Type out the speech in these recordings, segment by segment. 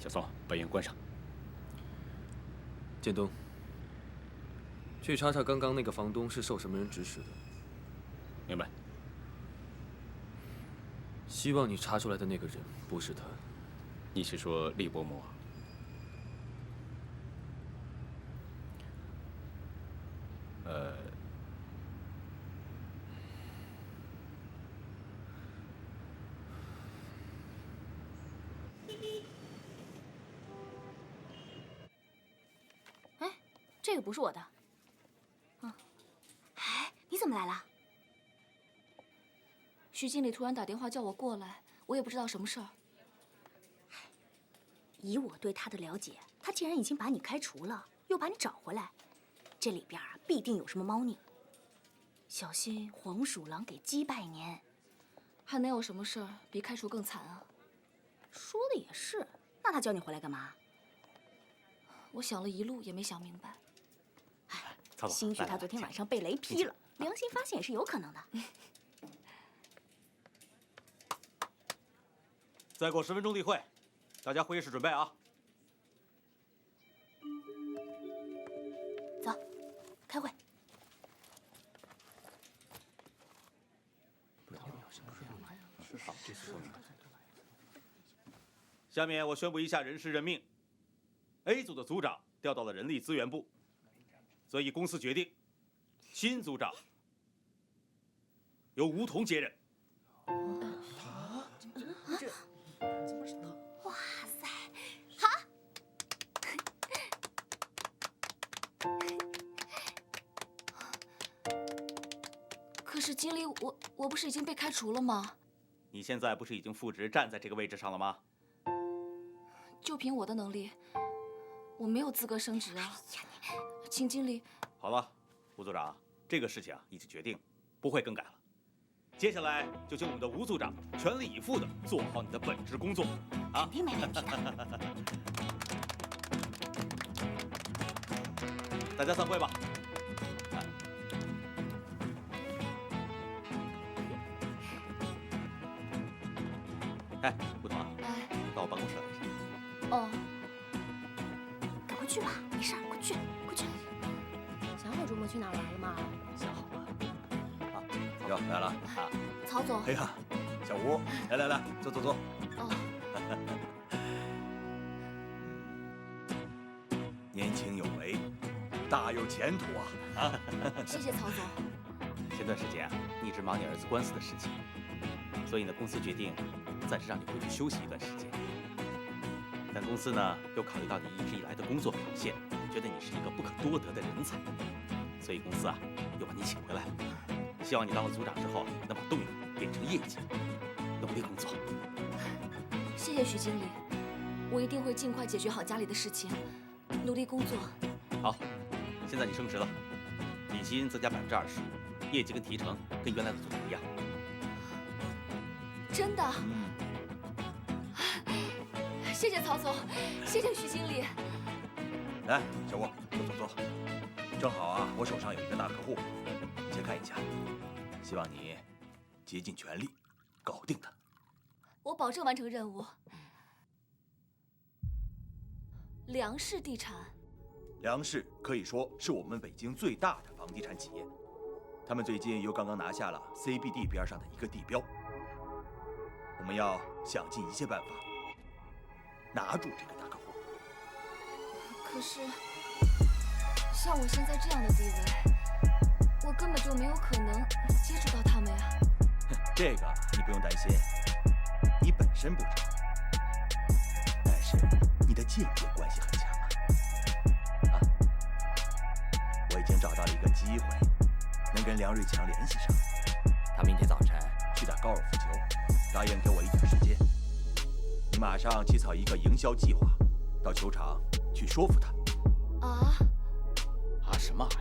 小宋，把烟关上。建东，去查查刚刚那个房东是受什么人指使的。明白。希望你查出来的那个人不是他。你是说厉伯母？哎，这个不是我的。哎，你怎么来了？徐经理突然打电话叫我过来，我也不知道什么事儿。以我对他的了解，他既然已经把你开除了，又把你找回来，这里边啊必定有什么猫腻。小心黄鼠狼给鸡拜年。还能有什么事儿比开除更惨啊？说的也是，那他叫你回来干嘛？我想了一路也没想明白。哎，曹总，兴许他昨天晚上被雷劈了，良心发现也是有可能的。再过10分钟例会，大家会议室准备啊。走，开会。下面我宣布一下人事任命。A 组的组长调到了人力资源部，所以公司决定，新组长由吴桐接任。哇塞，好！可是经理，我不是已经被开除了吗？你现在不是已经复职站在这个位置上了吗？就凭我的能力，我没有资格升职啊！请经理。好了，吴组长，这个事情啊已经决定，不会更改了。接下来就请我们的吴组长全力以赴地做好你的本职工作啊！肯定没问题的。大家散会吧。哎，吴桐啊，哎，到我办公室来一下。哦，赶快去吧，没事，快去，快去。想好周末去哪玩了吗？想好了。啊，哟，来了啊！曹总。哎呀，小吴，来，坐。哦。年轻有为，大有前途啊！谢谢曹总。前段时间啊，你一直忙你儿子官司的事情，所以呢，公司决定暂时让你回去休息一段时间。但公司呢，又考虑到你一直以来的工作表现，觉得你是一个不可多得的人才，所以公司啊，又把你请回来了。希望你当了组长之后，能把动力变成业绩，努力工作。谢谢徐经理，我一定会尽快解决好家里的事情，努力工作。好，现在你升职了，底薪增加20%，业绩跟提成跟原来的组长一样。真的？谢谢曹总，谢谢徐经理。来，小吴，坐。正好啊，我手上有一个大客户，你先看一下。希望你竭尽全力搞定他。我保证完成任务。梁氏地产。梁氏可以说是我们北京最大的房地产企业，他们最近又刚刚拿下了 CBD 边上的一个地标。我们要想尽一切办法拿住这个大客户。可是，像我现在这样的地位，我根本就没有可能接触到他们呀。这个你不用担心，你本身不差，但是你的间接关系很强啊。我已经找到了一个机会，能跟梁瑞强联系上。他明天早晨去打高尔夫球，答应给我一点时间。你马上起草一个营销计划，到球场去说服他。什么呀？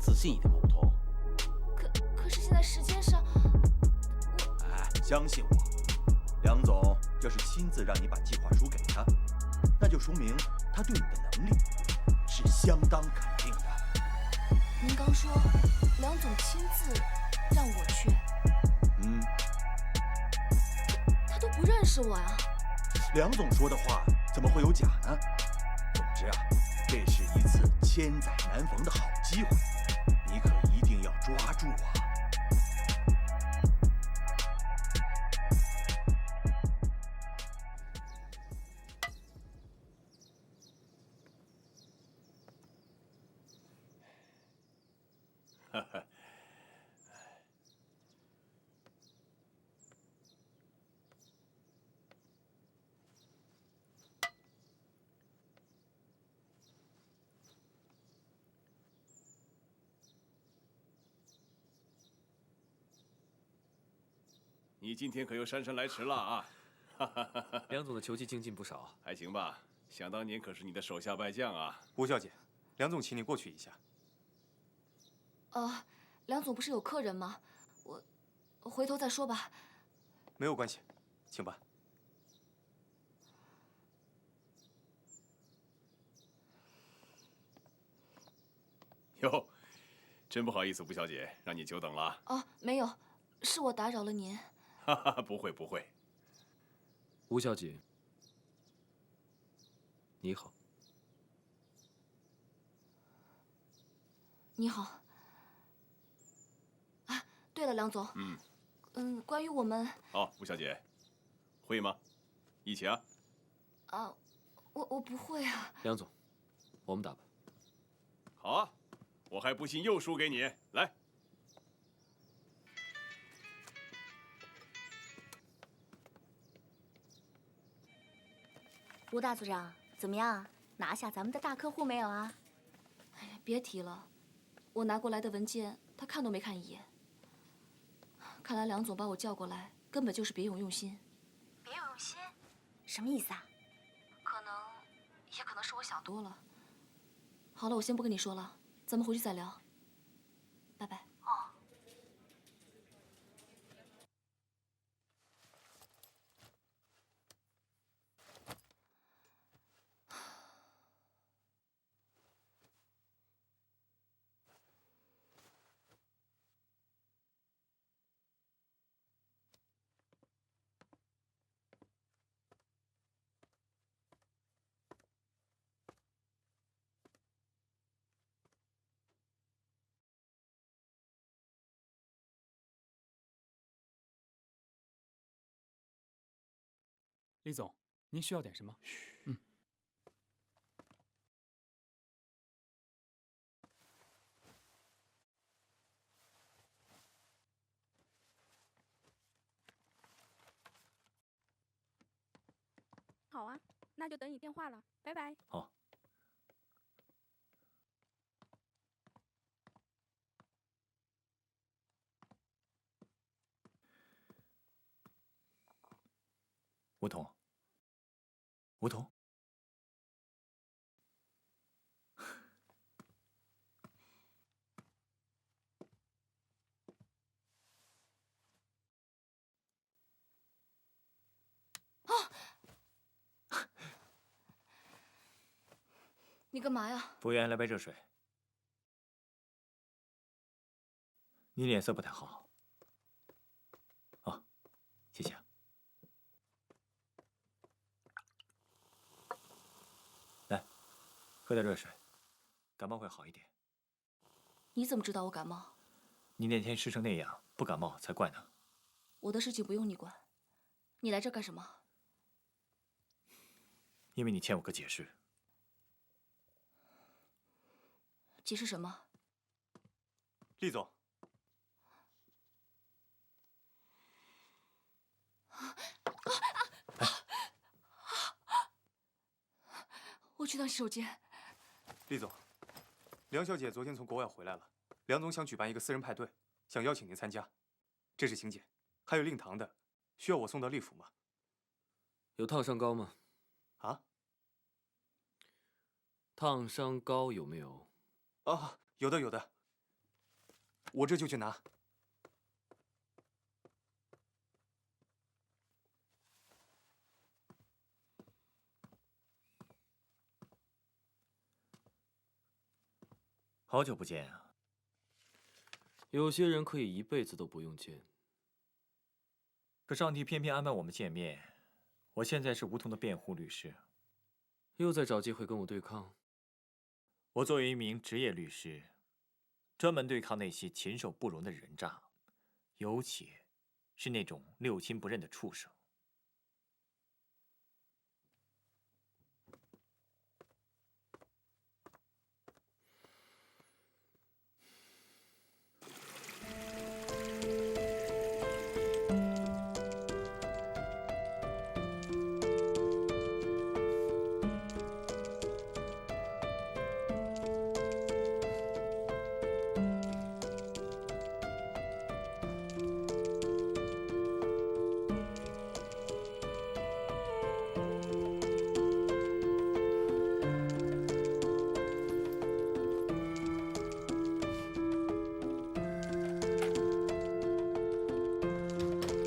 自信一点嘛，吴桐。可是现在时间上，相信我，梁总要是亲自让你把计划书给他，那就说明他对你的能力是相当肯定的。您刚说梁总亲自让我去，他都不认识我呀。梁总说的话怎么会有假呢？总之啊，这是一次千载难逢的好机会，你可一定要抓住啊！你今天可又姗姗来迟了啊！梁总的球技精进不少，还行吧？想当年可是你的手下败将啊！吴小姐，梁总请你过去一下。梁总不是有客人吗？我回头再说吧。没有关系，请吧。哟，真不好意思，吴小姐，让你久等了。没有，是我打扰了您。哈哈，不会不会。吴小姐，你好。你好。啊，对了，梁总。关于我们……哦，吴小姐，会吗？一起啊？我不会啊。梁总，我们打吧。好啊，我还不信又输给你。来。吴大组长，怎么样？拿下咱们的大客户没有啊？哎呀，别提了，我拿过来的文件，他看都没看一眼。看来梁总把我叫过来，根本就是别有用心。别有用心？什么意思啊？也可能是我想多了。好了，我先不跟你说了，咱们回去再聊。拜拜。李总，您需要点什么？好啊，那就等你电话了，拜拜。好。吴桐，吴桐，你干嘛呀？服务员，来杯热水。你脸色不太好。哦，谢谢啊。来，喝点热水，感冒会好一点。你怎么知道我感冒？你那天湿成那样，不感冒才怪呢。我的事情不用你管。你来这干什么？因为你欠我个解释。解释什么？厉总，我去趟洗手间。厉总，梁小姐昨天从国外回来了，梁总想举办一个私人派对，想邀请您参加。这是请柬，还有令堂的，需要我送到厉府吗？有烫伤膏吗？啊？烫伤膏有没有？哦，有的有的，我这就去拿。好久不见啊！有些人可以一辈子都不用见。可上帝偏偏安排我们见面。我现在是吴桐的辩护律师，又在找机会跟我对抗。我作为一名职业律师，专门对抗那些禽兽不如的人渣，尤其是那种六亲不认的畜生。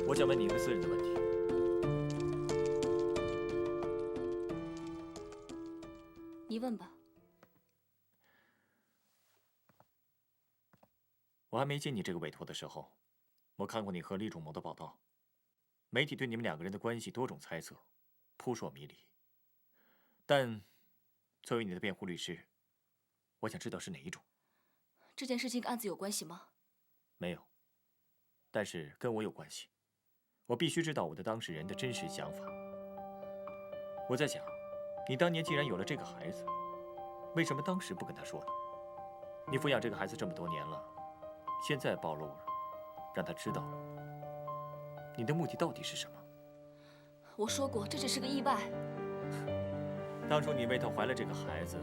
我想问你一个私人的问题。你问吧。我还没接你这个委托的时候，我看过你和厉仲谋的报道，媒体对你们两个人的关系多种猜测，扑朔迷离。但作为你的辩护律师，我想知道是哪一种。这件事情跟案子有关系吗？没有，但是跟我有关系。我必须知道我的当事人的真实想法。我在想，你当年既然有了这个孩子，为什么当时不跟他说呢？你抚养这个孩子这么多年了，现在暴露了，让他知道了，你的目的到底是什么？我说过，这只是个意外。当初你为他怀了这个孩子，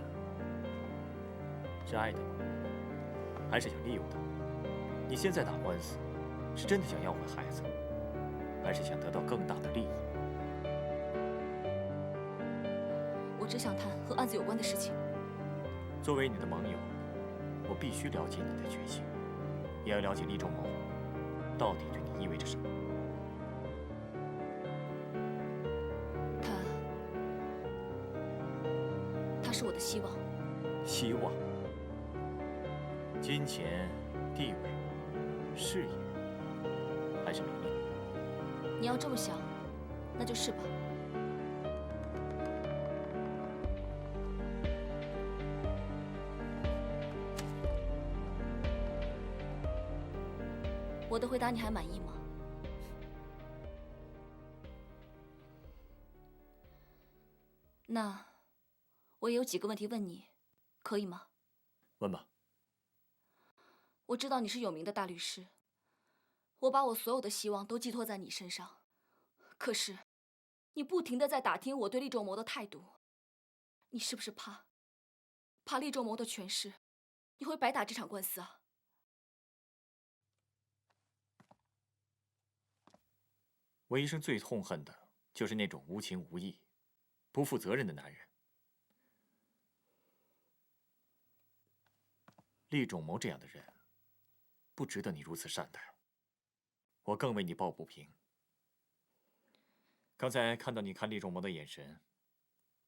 是爱他吗？还是想利用他？你现在打官司，是真的想要回孩子，还是想得到更大的利益？我只想谈和案子有关的事情。作为你的盟友，我必须了解你的决心，也要了解厉仲谋到底对你意味着什么。他是我的希望。希望？金钱、地位、事业，还是名利？你要这么想，那就是吧。我的回答你还满意吗？那我也有几个问题问你，可以吗？问吧。我知道你是有名的大律师，我把我所有的希望都寄托在你身上，可是你不停地在打听我对厉仲谋的态度，你是不是怕厉仲谋的权势，你会白打这场官司啊？我一生最痛恨的就是那种无情无义、不负责任的男人。厉仲谋这样的人，不值得你如此善待。我更为你抱不平。刚才看到你看厉仲谋的眼神，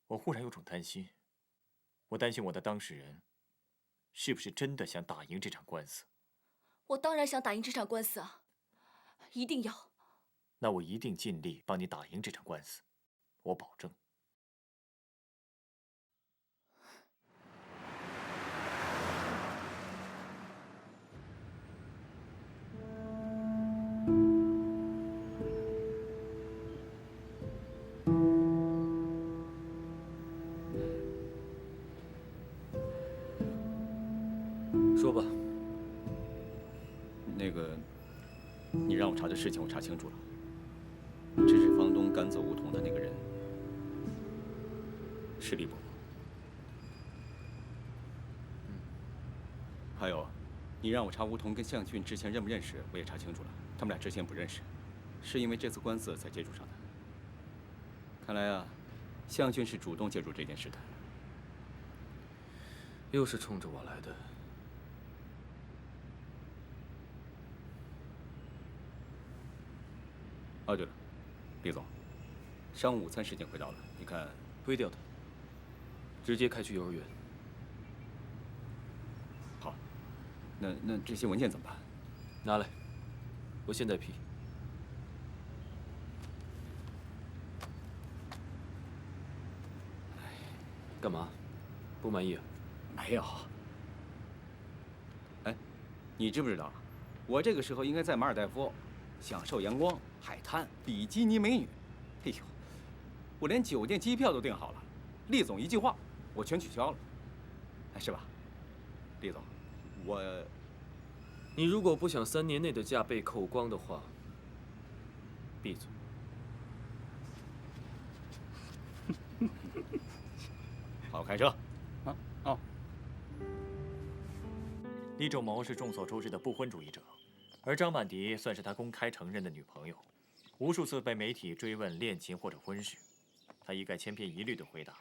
我忽然有种担心。我担心我的当事人是不是真的想打赢这场官司？我当然想打赢这场官司啊，一定要。那我一定尽力帮你打赢这场官司，我保证。说吧。那个，你让我查的事情我查清楚了。指使房东赶走梧桐的那个人是厉伯伯。还有，你让我查梧桐跟向俊之前认不认识，我也查清楚了，他们俩之前不认识，是因为这次官司才接触上的。看来啊，向俊是主动介入这件事的。又是冲着我来的。哦，对了，厉总，上午午餐时间快到了，你看推掉他，直接开去幼儿园。好，那这些文件怎么办？拿来，我现在批。干嘛？不满意啊？没有。哎，你知不知道，我这个时候应该在马尔代夫，享受阳光、海滩、比基尼美女。哎呦，我连酒店、机票都订好了，厉总一句话，我全取消了。哎，是吧，厉总？你如果不想3年内的假被扣光的话，闭嘴。好好开车。啊哦。厉仲谋是众所周知的不婚主义者，而张曼迪算是他公开承认的女朋友，无数次被媒体追问恋情或者婚事，他一概千篇一律的回答，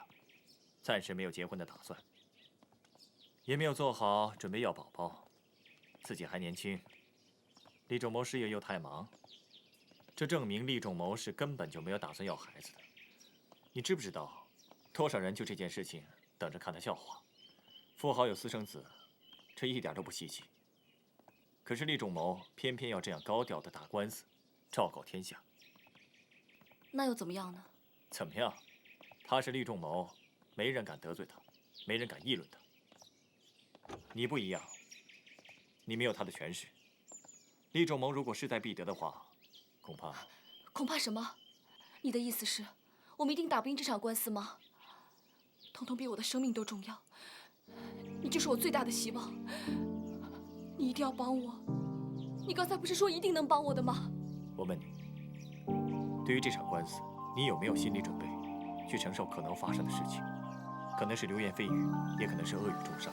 暂时没有结婚的打算，也没有做好准备要宝宝，自己还年轻。厉仲谋事业又太忙，这证明厉仲谋是根本就没有打算要孩子的。你知不知道，多少人就这件事情等着看他笑话？富豪有私生子，这一点都不稀奇。可是厉仲谋偏偏要这样高调的打官司，昭告天下。那又怎么样呢？怎么样？他是厉仲谋，没人敢得罪他，没人敢议论他。你不一样，你没有他的权势。厉仲谋如果势在必得的话，恐怕什么？你的意思是，我们一定打不赢这场官司吗？彤彤比我的生命都重要，你就是我最大的希望。你一定要帮我。你刚才不是说一定能帮我的吗？我问你，对于这场官司，你有没有心理准备，去承受可能发生的事情？可能是流言蜚语，也可能是恶语重伤。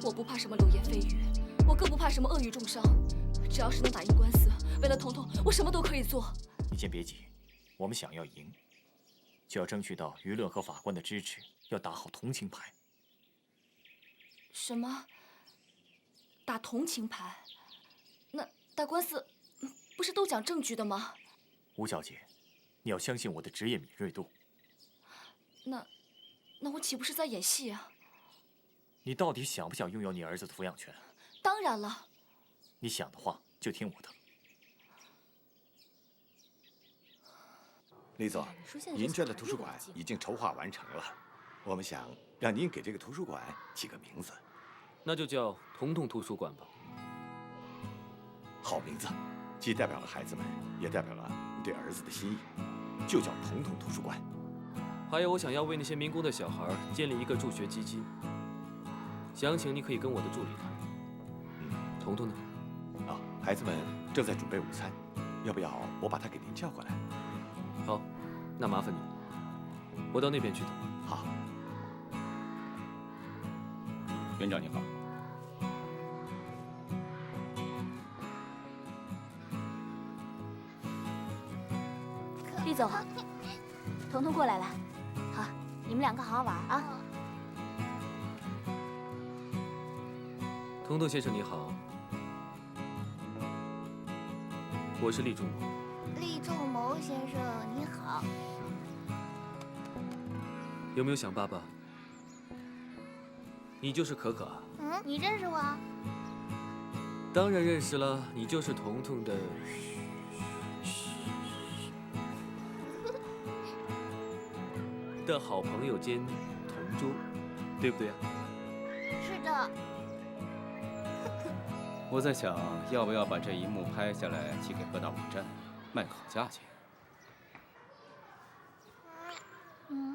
我不怕什么流言蜚语，我更不怕什么恶语重伤。只要是能打赢官司，为了彤彤，我什么都可以做。你先别急，我们想要赢，就要争取到舆论和法官的支持，要打好同情牌。什么？打同情牌？那打官司不是都讲证据的吗？吴小姐，你要相信我的职业敏锐度。那我岂不是在演戏啊？你到底想不想拥有你儿子的抚养权？当然了。你想的话就听我的。厉总，您这的图书馆已经筹划完成了，我们想让您给这个图书馆起个名字，那就叫彤彤图书馆吧。好名字，既代表了孩子们，也代表了你对儿子的心意，就叫彤彤图书馆。还有，我想要为那些民工的小孩建立一个助学基金，详情你可以跟我的助理谈。彤彤呢？孩子们正在准备午餐，要不要我把他给您叫过来？好，那麻烦你，我到那边去等。好。园长你好。厉总，彤彤过来了，好，你们两个好好玩啊。彤彤先生你好，我是厉仲谋。厉仲谋先生你好。有没有想爸爸？你就是可可啊？你认识我？当然认识了，你就是彤彤的的好朋友兼同桌，对不对啊？是的。我在想，要不要把这一幕拍下来寄给各大网站，卖个好价钱。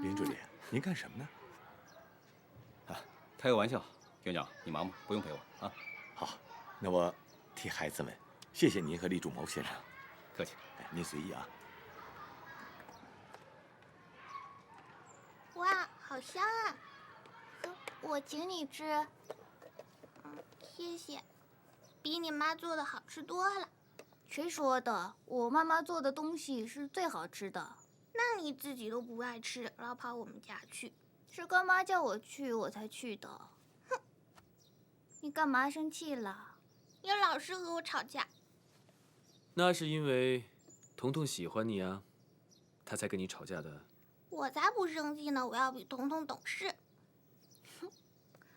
林助理，您干什么呢？开个玩笑，园长，你忙吗？不用陪我啊。好，那我替孩子们谢谢您和厉仲谋先生。客气。您随意啊。哇，好香啊！我请你吃。谢谢，比你妈做的好吃多了。谁说的？我妈妈做的东西是最好吃的。那你自己都不爱吃，老跑我们家去。是干妈叫我去，我才去的。哼！你干嘛生气了？你老是和我吵架。那是因为彤彤喜欢你啊，她才跟你吵架的。我才不生气呢！我要比彤彤懂事。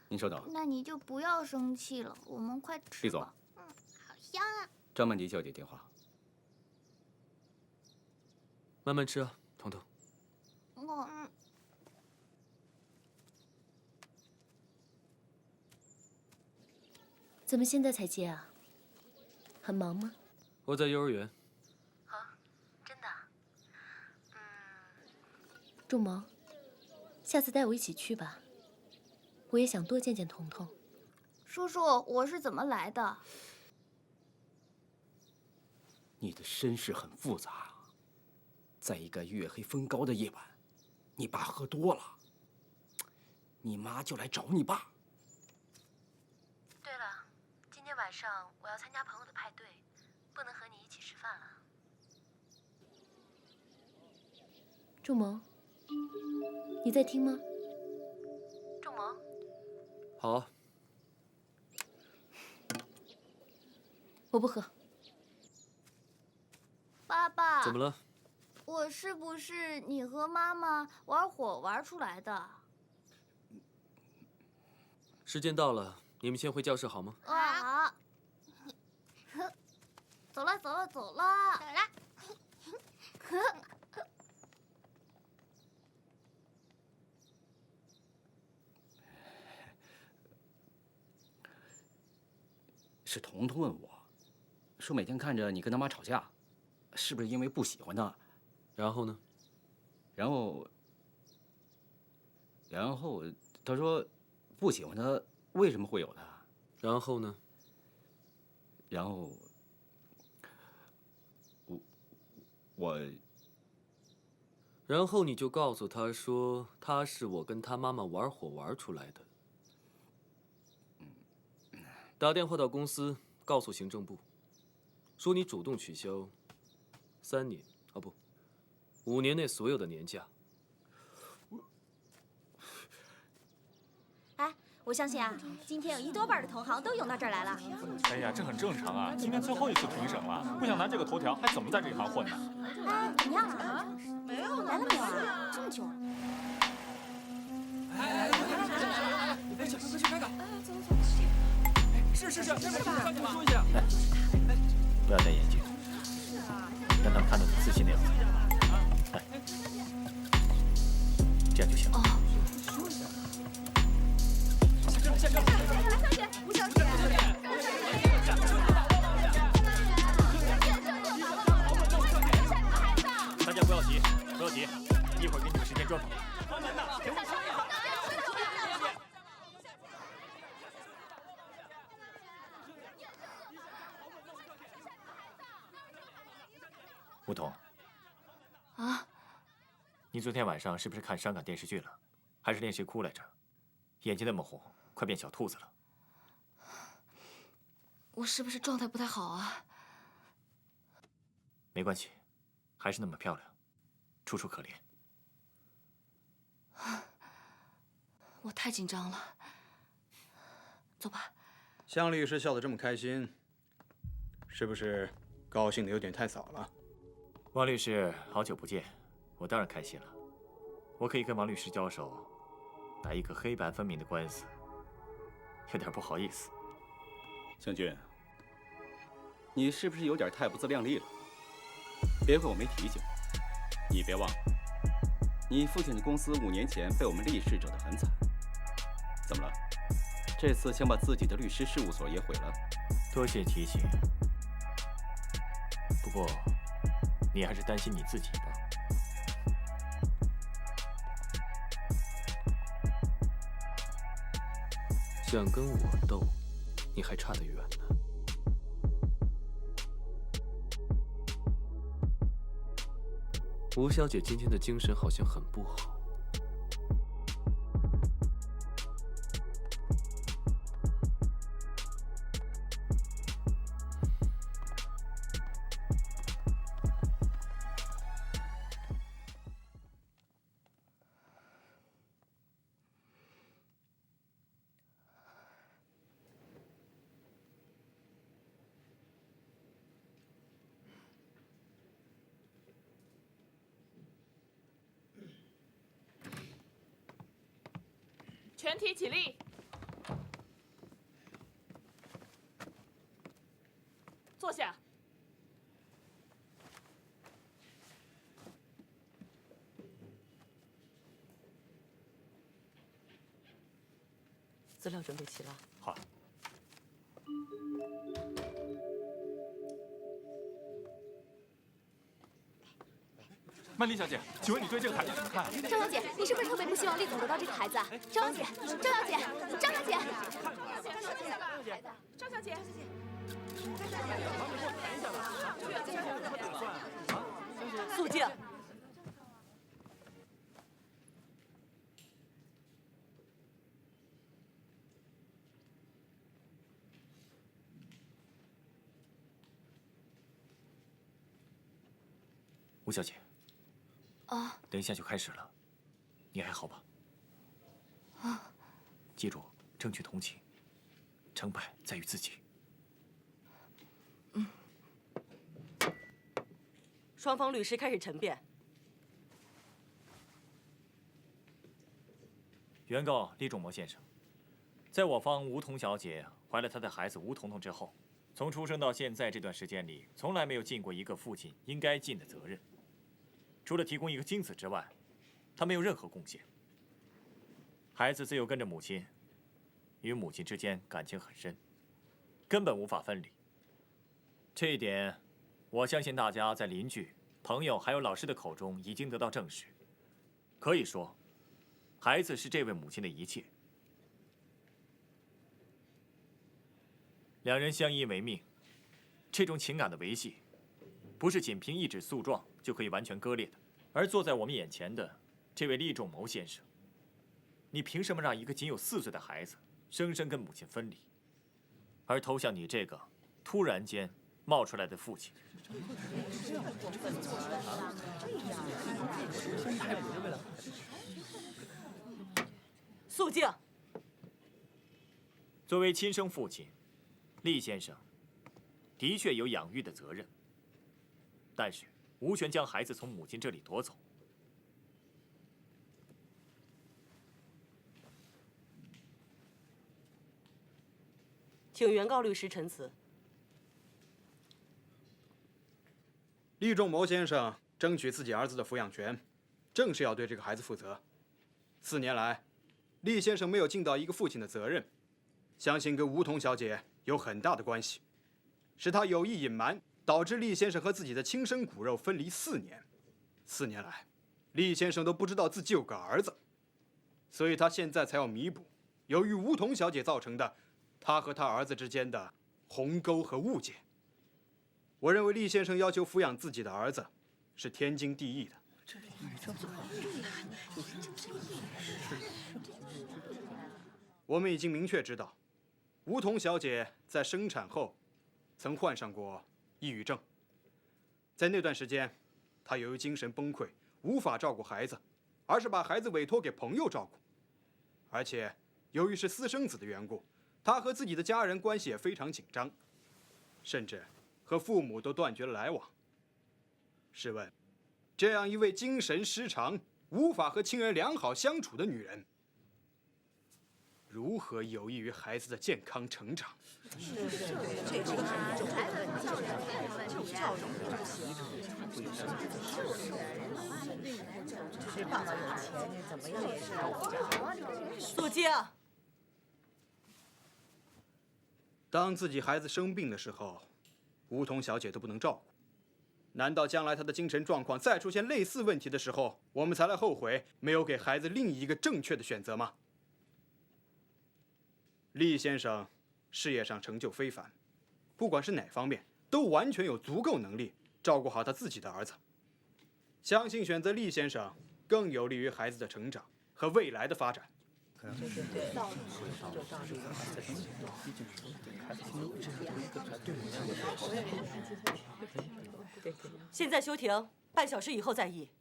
您稍等。那你就不要生气了，我们快吃吧。厉总。好香啊！张曼迪叫你电话。慢慢吃啊，彤彤。怎么现在才接啊？很忙吗？我在幼儿园。啊，真的？仲谋，下次带我一起去吧。我也想多见见彤彤。叔叔，我是怎么来的？你的身世很复杂啊。在一个月黑风高的夜晚，你爸喝多了，你妈就来找你爸。对了，今天晚上我要参加朋友的派对，不能和你一起吃饭了。仲谋，你在听吗？仲谋。好啊。我不喝。爸爸。怎么了？我是不是你和妈妈玩火玩出来的？时间到了，你们先回教室好吗？好。走了，走了，走了，走了。是彤彤问我，说每天看着你跟他妈吵架，是不是因为不喜欢他？然后呢？然后他说不喜欢他为什么会有他？然后呢？然后我然后你就告诉他说，他是我跟他妈妈玩火玩出来的。打电话到公司，告诉行政部，说你主动取消3年啊不，5年内所有的年假。哎，我相信啊，今天有1多半的同行都涌到这儿来了。哎呀，这很正常啊！今天最后一次评审了，不想拿这个头条，还怎么在这一行混呢？哎，怎么样啊？没有来了没有啊？这么久。哎，小哥，快去看看！走。是，这边说一下。不要戴眼镜，让他们看到你自信的样子。哎，这样就行了。下课。小姐，吴小姐。大家不要急，一会儿给你们时间专访。关门呐！吴桐。啊？你昨天晚上是不是看伤感电视剧了？还是练谁哭来着？眼睛那么红，快变小兔子了。我是不是状态不太好啊？没关系，还是那么漂亮，楚楚可怜。我太紧张了。走吧。向律师笑得这么开心，是不是高兴的有点太早了？王律师，好久不见，我当然开心了。我可以跟王律师交手，打一个黑白分明的官司，有点不好意思。向军，你是不是有点太不自量力了？别怪我没提醒你。别忘了，你父亲的公司5年前被我们厉氏惹得很惨。怎么了？这次想把自己的律师事务所也毁了？多谢提醒。不过，你还是担心你自己吧。想跟我斗，你还差得远呢。吴小姐今天的精神好像很不好。全体起立，坐下。资料准备齐了。好。曼丽小姐，请问你对这个孩子怎么看？张小姐，你是不是特别不希望厉总得到这个孩子啊？张小姐，张小姐，张小姐，张小姐，肃静。吴小姐，啊，等一下就开始了，你还好吧？啊，记住，争取同情，成败在于自己。双方律师开始陈辩。原告厉仲谋先生，在我方吴彤小姐怀了她的孩子吴彤彤之后，从出生到现在这段时间里，从来没有尽过一个父亲应该尽的责任。除了提供一个精子之外，他没有任何贡献。孩子自幼跟着母亲，与母亲之间感情很深，根本无法分离。这一点，我相信大家在邻居、朋友还有老师的口中已经得到证实。可以说，孩子是这位母亲的一切。两人相依为命，这种情感的维系，不是仅凭一纸诉状就可以完全割裂的。而坐在我们眼前的这位厉仲谋先生，你凭什么让一个仅有4岁的孩子生生跟母亲分离，而投向你这个突然间冒出来的父亲？肃静。作为亲生父亲，厉先生的确有养育的责任，但是无权将孩子从母亲这里夺走。请原告律师陈词。厉仲谋先生争取自己儿子的抚养权，正是要对这个孩子负责。4年来，厉先生没有尽到一个父亲的责任，相信跟吴彤小姐有很大的关系，是他有意隐瞒，导致厉先生和自己的亲生骨肉分离4年。4年来，厉先生都不知道自己有个儿子，所以他现在才要弥补由于吴彤小姐造成的他和他儿子之间的鸿沟和误解。我认为厉先生要求抚养自己的儿子是天经地义的。我们已经明确知道，吴彤小姐在生产后曾患上过抑郁症，在那段时间，她由于精神崩溃，无法照顾孩子，而是把孩子委托给朋友照顾。而且由于是私生子的缘故，她和自己的家人关系也非常紧张，甚至和父母都断绝了来往。试问，这样一位精神失常、无法和亲人良好相处的女人，如何有益于孩子的健康成长？肃静。当自己孩子生病的时候，吴彤小姐都不能照顾，难道将来她的精神状况再出现类似问题的时候，我们才来后悔没有给孩子另一个正确的选择吗？厉先生事业上成就非凡，不管是哪方面，都完全有足够能力照顾好他自己的儿子。相信选择厉先生更有利于孩子的成长和未来的发展。现在休庭，半小时以后再议。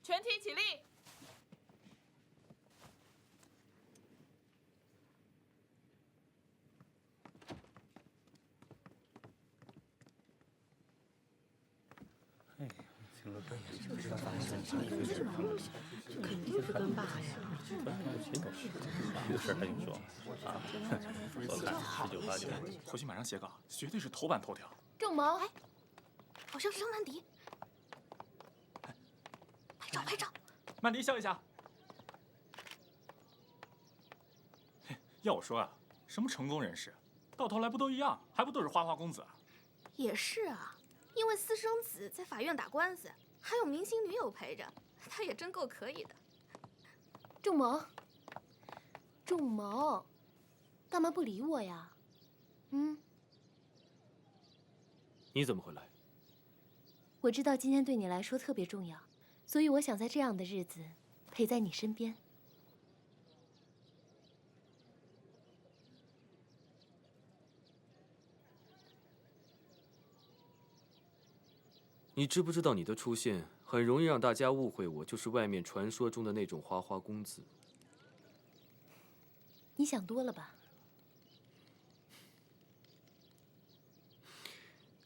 全体起立。肯定是跟爸呀。这个事儿还用说啊？我看19、8、9，回去马上写稿，绝对是头版头条。仲谋，哎，好像是张南迪。拍照，拍照。曼迪笑一下。要我说啊，什么成功人士，到头来不都一样，还不都是花花公子啊？也是啊，因为私生子在法院打官司，还有明星女友陪着，他也真够可以的。仲谋，仲谋，干嘛不理我呀？你怎么会来？我知道今天对你来说特别重要，所以我想在这样的日子陪在你身边。你知不知道你的出现很容易让大家误会我就是外面传说中的那种花花公子？你想多了吧？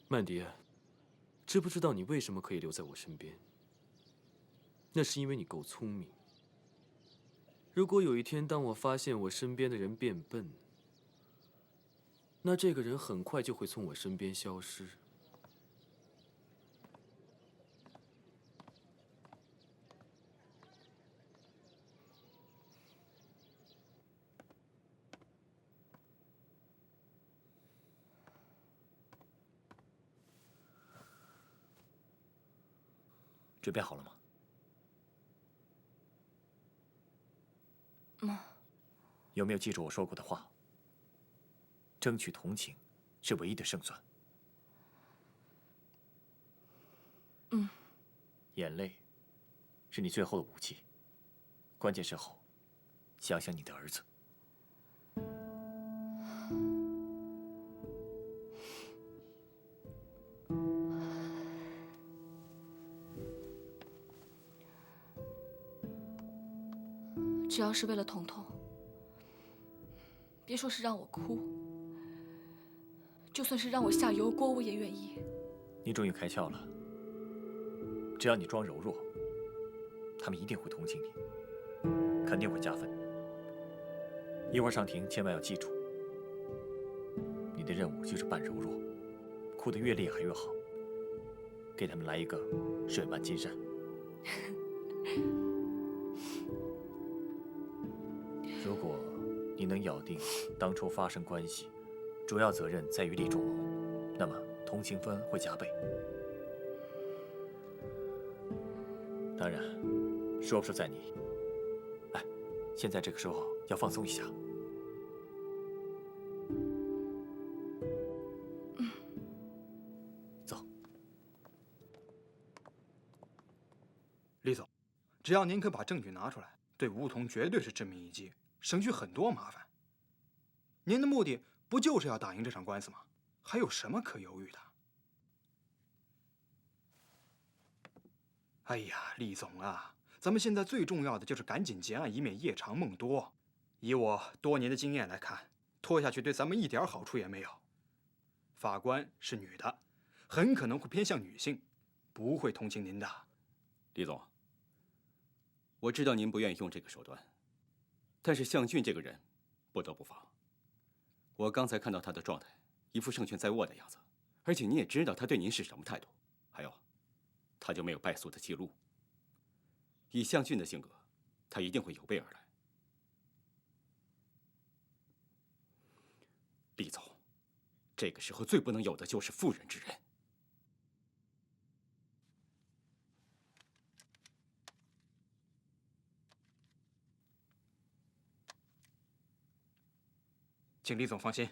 曼迪，知不知道你为什么可以留在我身边？那是因为你够聪明。如果有一天当我发现我身边的人变笨，那这个人很快就会从我身边消失。准备好了吗？有没有记住我说过的话？争取同情是唯一的胜算。眼泪是你最后的武器。关键时候，想想你的儿子。只要是为了彤彤，别说是让我哭，就算是让我下油锅，我也愿意。你终于开窍了。只要你装柔弱，他们一定会同情你，肯定会加分。一会儿上庭千万要记住，你的任务就是扮柔弱，哭得越厉害越好，给他们来一个水漫金山。如果你能咬定当初发生关系，主要责任在于厉仲谋，那么同情分会加倍。当然，说不说在你。哎，现在这个时候要放松一下。走。厉总，只要您肯把证据拿出来，对梧桐绝对是致命一击，省去很多麻烦。您的目的不就是要打赢这场官司吗？还有什么可犹豫的？哎呀，厉总啊，咱们现在最重要的就是赶紧结案，以免夜长梦多。以我多年的经验来看，拖下去对咱们一点好处也没有。法官是女的，很可能会偏向女性，不会同情您的。李总，我知道您不愿意用这个手段，但是向俊这个人，不得不防。我刚才看到他的状态，一副胜券在握的样子，而且你也知道他对您是什么态度。还有，他就没有败诉的记录。以向俊的性格，他一定会有备而来。厉总，这个时候最不能有的就是妇人之仁。请厉总放心。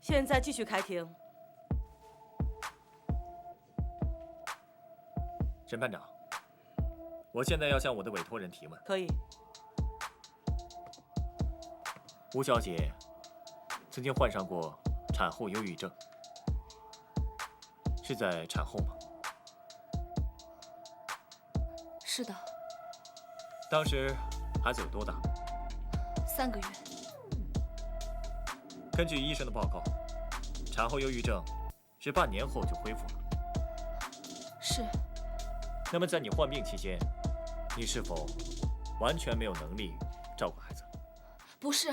现在继续开庭。审判长，我现在要向我的委托人提问。可以。吴小姐曾经患上过产后忧郁症，是在产后吗？是的。当时孩子有多大？3个月。根据医生的报告，产后忧郁症是半年后就恢复了。是。那么在你患病期间，你是否完全没有能力照顾孩子？不是，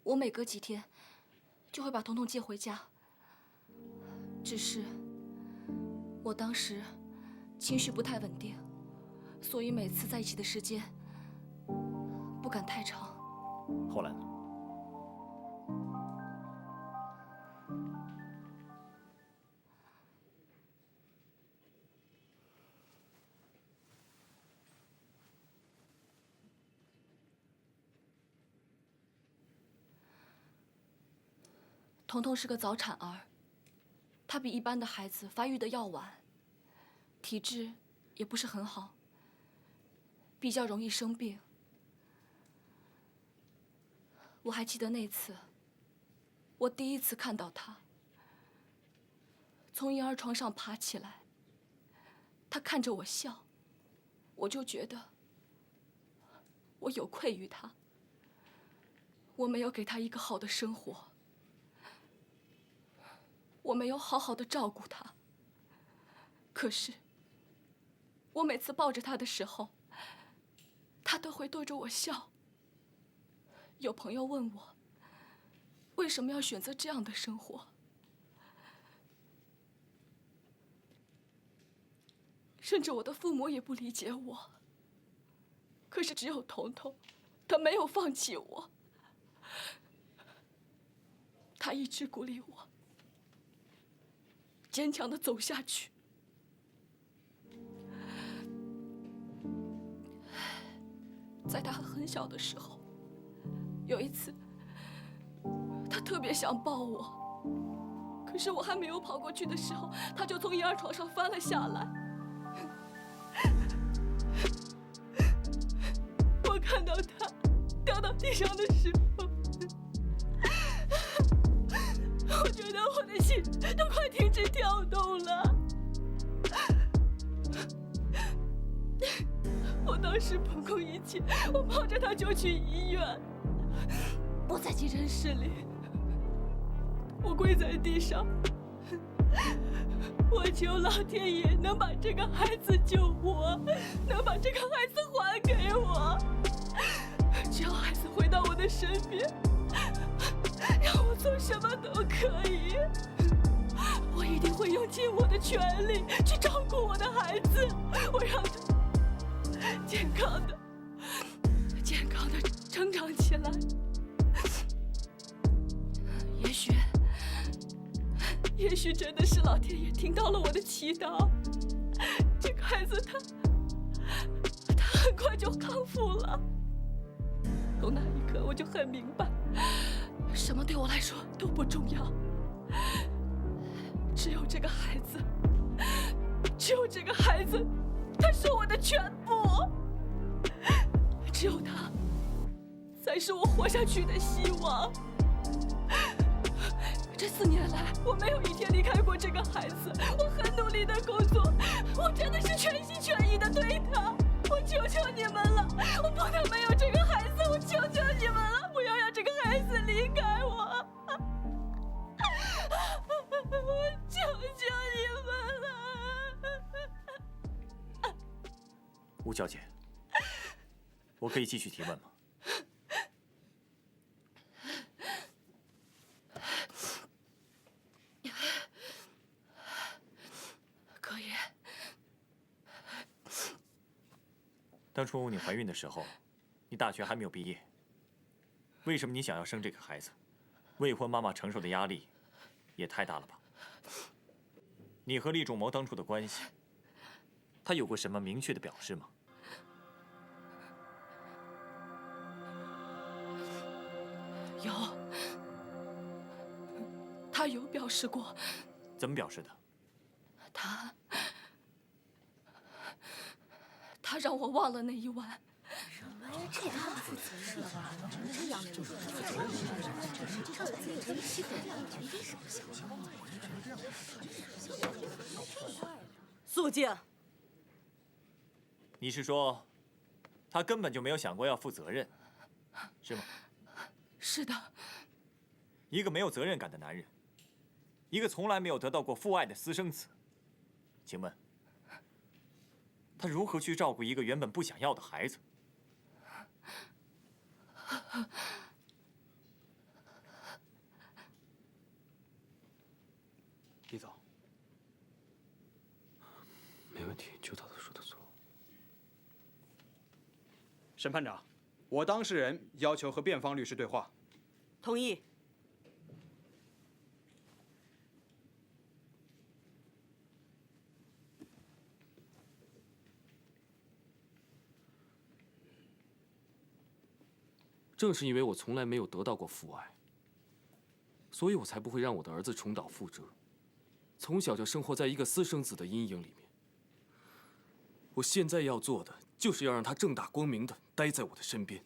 我每隔几天就会把彤彤接回家。只是我当时情绪不太稳定，所以每次在一起的时间不敢太长。后来呢？彤彤是个早产儿，她比一般的孩子发育的要晚，体质也不是很好，比较容易生病。我还记得那次，我第一次看到她从婴儿床上爬起来，她看着我笑，我就觉得我有愧于她，我没有给她一个好的生活。我没有好好的照顾他，可是我每次抱着他的时候，他都会对着我笑。有朋友问我，为什么要选择这样的生活？甚至我的父母也不理解我。可是只有彤彤，他没有放弃我，他一直鼓励我坚强地走下去。在他很小的时候，有一次，他特别想抱我，可是我还没有跑过去的时候，他就从婴儿床上翻了下来。我看到他掉到地上的时候，我觉得我的心都快停止跳动了。我当时不顾一切，我抱着他就去医院。我在急诊室里，我跪在地上，我求老天爷能把这个孩子救活，能把这个孩子还给我。只要孩子回到我的身边，让我做什么都可以，我一定会用尽我的全力去照顾我的孩子，我让他健康的成长起来。也许真的是老天爷听到了我的祈祷，这个孩子他很快就康复了。从那一刻我就很明白，什么对我来说都不重要，只有这个孩子，他是我的全部，只有他才是我活下去的希望。这4年来，我没有一天离开过这个孩子，我很努力的工作，我真的是全心全意的对他。我求求你们了，我不能没有这个孩子，我求求你们了，不要让这个孩子离开我，我求求你们了。吴小姐，我可以继续提问吗？可以。当初你怀孕的时候，你大学还没有毕业，为什么你想要生这个孩子？未婚妈妈承受的压力也太大了吧？你和厉仲谋当初的关系，他有过什么明确的表示吗？有，他有表示过。怎么表示的？他让我忘了那一晚。这也太不负责任了吧！这样的人，肃静。你是说，他根本就没有想过要负责任，是吗？是的。一个没有责任感的男人，一个从来没有得到过父爱的私生子，请问，他如何去照顾一个原本不想要的孩子？李总，没问题，邱导说的错。审判长，我当事人要求和辩方律师对话。同意。正是因为我从来没有得到过父爱，所以我才不会让我的儿子重蹈覆辙，从小就生活在一个私生子的阴影里面。我现在要做的，就是要让他正大光明的待在我的身边。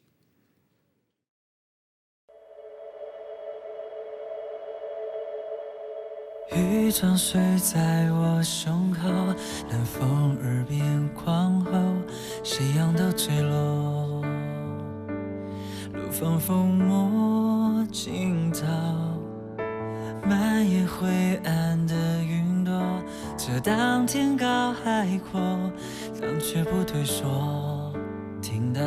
雨装睡在我胸口，冷风耳边狂吼，夕阳都坠落。路风抚摸尽头，漫延灰暗的云朵，遮挡天高海阔，浪却不退缩。听到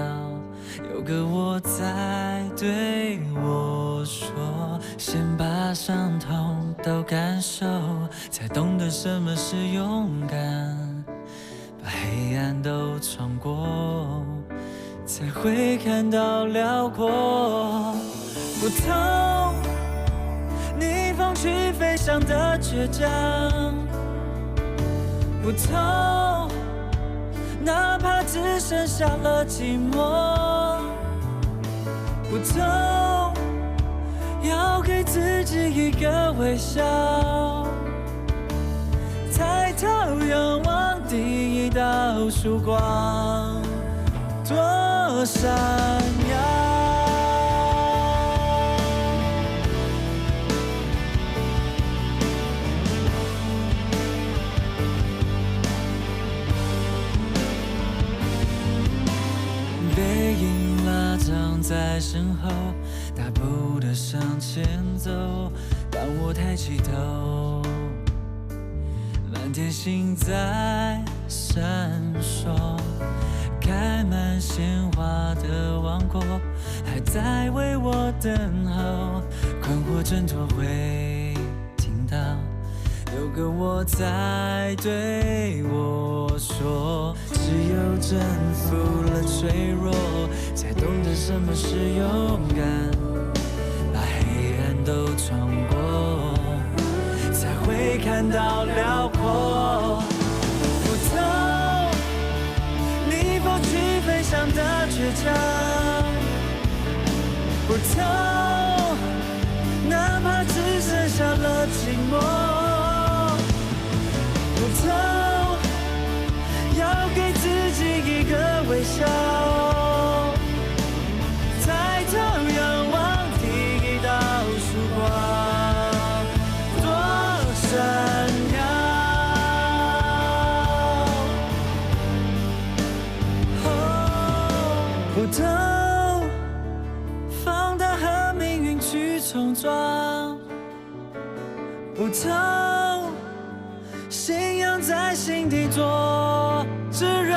有个我在对我说，先把伤痛都感受，才懂得什么是勇敢，把黑暗都闯过，才会看到辽阔。不痛，逆风去飞翔的倔强，不痛，哪怕只剩下了寂寞，不痛，要给自己一个微笑，抬头仰望第一道曙光，多闪耀。背影拉长在身后，大步的向前走。当我抬起头，满天星在闪烁，开满鲜花的王国还在为我等候。困惑挣脱会听到有个我在对我说，只有征服了脆弱，才懂得什么是勇敢，把黑暗都闯过，才会看到辽阔。不痛，逆风去飞翔的倔强，不痛，哪怕只剩下了寂寞。不痛，要给自己一个微笑，抬头仰望第一道曙光，多闪耀。不痛，放胆和命运去冲撞，不痛，信仰在心底做炙热。